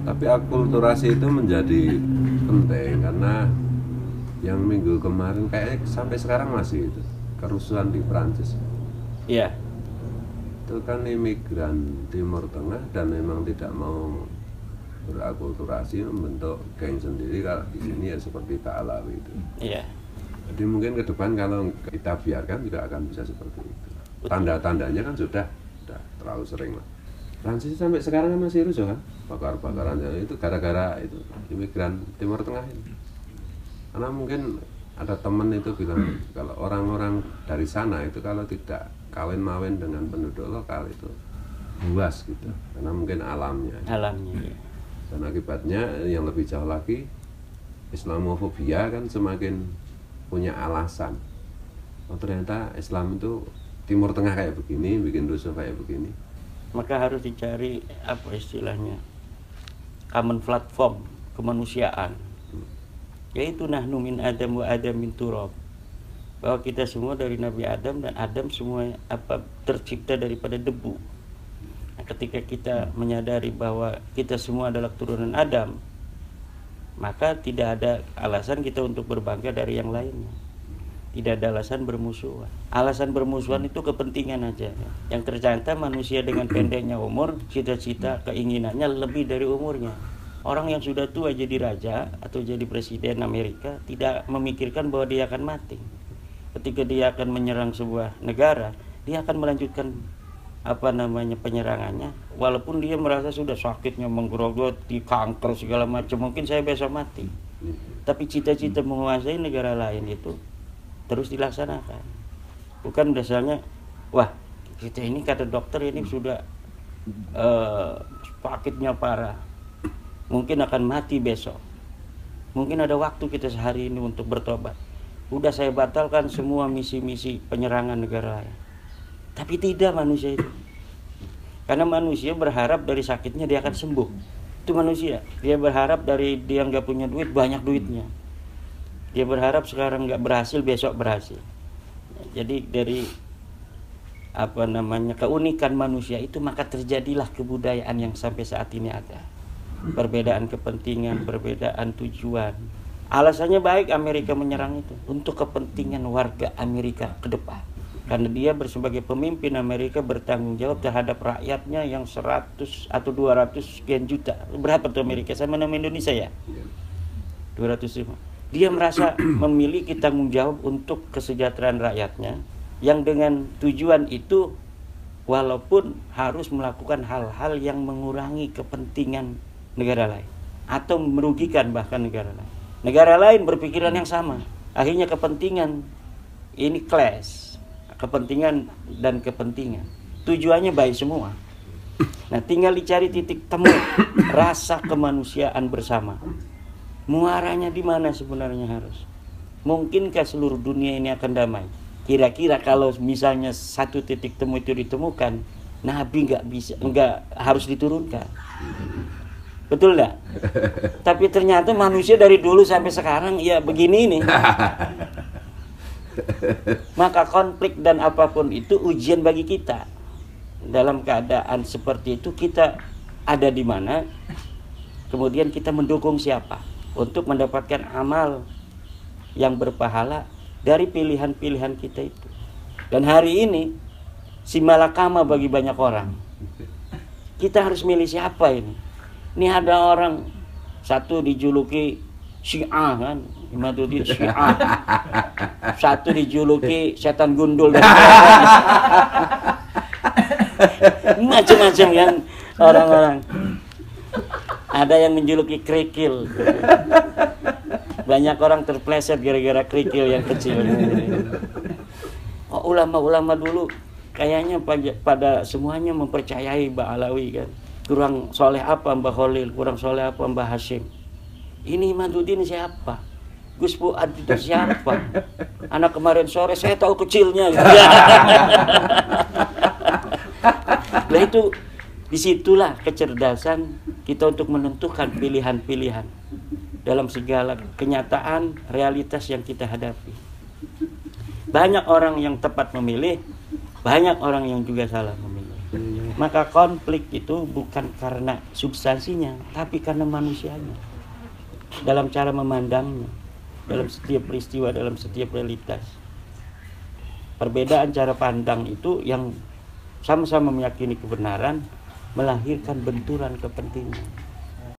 Tapi akulturasi itu menjadi penting karena yang minggu kemarin kayaknya sampai sekarang masih itu kerusuhan di Prancis. Iya. Itu kan imigran Timur Tengah dan memang tidak mau berakulturasi, membentuk geng sendiri. Kalau di sini ya seperti Ta'alawi itu. Iya. Jadi mungkin ke depan kalau kita biarkan juga akan bisa seperti itu. Tanda-tandanya kan sudah terlalu sering lah. Prancis sampai sekarang kan masih rusuh kan, bakar-bakaran itu gara-gara itu imigran Timur Tengah ini. Karena mungkin ada teman itu bilang kalau orang-orang dari sana itu kalau tidak kawin-mawin dengan penduduk lokal itu buas gitu, karena mungkin alamnya. Alamnya. Ya. Dan akibatnya yang lebih jauh lagi, Islamofobia kan semakin punya alasan. Oh ternyata Islam itu Timur Tengah kayak begini, bikin rusuh kayak begini. Maka harus dicari apa istilahnya, common platform kemanusiaan, yaitu nahnu min Adam wa Adam min turab, bahwa kita semua dari Nabi Adam dan Adam semua tercipta daripada debu. Nah, ketika kita menyadari bahwa kita semua adalah turunan Adam, maka tidak ada alasan kita untuk berbangga dari yang lainnya. Tidak ada alasan bermusuhan. Alasan bermusuhan itu kepentingan aja. Yang ternyata manusia dengan pendeknya umur, cita-cita, keinginannya lebih dari umurnya. Orang yang sudah tua jadi raja atau jadi presiden Amerika tidak memikirkan bahwa dia akan mati. Ketika dia akan menyerang sebuah negara, dia akan melanjutkan penyerangannya, walaupun dia merasa sudah sakitnya menggerogoti, kanker segala macam, mungkin saya besok mati. Tapi cita-cita menguasai negara lain itu terus dilaksanakan. Bukan misalnya, wah kita ini kata dokter ini sudah sakitnya parah, mungkin akan mati besok, mungkin ada waktu kita sehari ini untuk bertobat, udah saya batalkan semua misi-misi penyerangan negara lain. Tapi tidak manusia itu, karena manusia berharap dari sakitnya dia akan sembuh. Itu manusia, dia berharap dari dia nggak punya duit banyak duitnya. Dia berharap sekarang nggak berhasil, besok berhasil. Jadi dari keunikan manusia itu, maka terjadilah kebudayaan yang sampai saat ini ada. Perbedaan kepentingan, perbedaan tujuan. Alasannya baik Amerika menyerang itu untuk kepentingan warga Amerika ke depan. Karena dia sebagai pemimpin Amerika bertanggung jawab terhadap rakyatnya yang 100 atau 200 sekian juta. Berapa tuh Amerika sama nama Indonesia ya? 205. Dia merasa memiliki tanggung jawab untuk kesejahteraan rakyatnya, yang dengan tujuan itu walaupun harus melakukan hal-hal yang mengurangi kepentingan negara lain atau merugikan bahkan negara lain. Negara lain berpikiran yang sama. Akhirnya kepentingan ini clash, kepentingan dan kepentingan. Tujuannya baik semua. Nah, tinggal dicari titik temu rasa kemanusiaan bersama. Muaranya di mana sebenarnya harus? Mungkinkah seluruh dunia ini akan damai? Kira-kira kalau misalnya satu titik temu itu ditemukan, Nabi nggak harus diturunkan. Betul nggak? Tapi ternyata manusia dari dulu sampai sekarang ya begini nih. Maka konflik dan apapun itu ujian bagi kita. Dalam keadaan seperti itu kita ada di mana? Kemudian kita mendukung siapa? Untuk mendapatkan amal yang berpahala dari pilihan-pilihan kita itu. Dan hari ini si malakama bagi banyak orang. Kita harus milih siapa ini? Ini ada orang satu dijuluki Syiah kan, Imaduddin Syiah. Satu dijuluki setan gundul dan macam-macam kan orang-orang. Ada yang menjuluki kerikil. Banyak orang terpleset gara-gara kerikil yang kecil. Oh, ulama-ulama dulu kayaknya pada semuanya mempercayai Mbah Alawi kan. Kurang soleh apa Mbah Khalil, kurang soleh apa Mbah Hashim. Ini Imaduddin siapa? Gus Fuad itu siapa? Anak kemarin sore saya tahu kecilnya. Nah itu disitulah kecerdasan kita untuk menentukan pilihan-pilihan dalam segala kenyataan realitas yang kita hadapi. Banyak orang yang tepat memilih, banyak orang yang juga salah memilih. Maka konflik itu bukan karena substansinya, tapi karena manusianya. Dalam cara memandangnya, dalam setiap peristiwa, dalam setiap realitas. Perbedaan cara pandang itu yang sama-sama meyakini kebenaran melahirkan benturan kepentingan.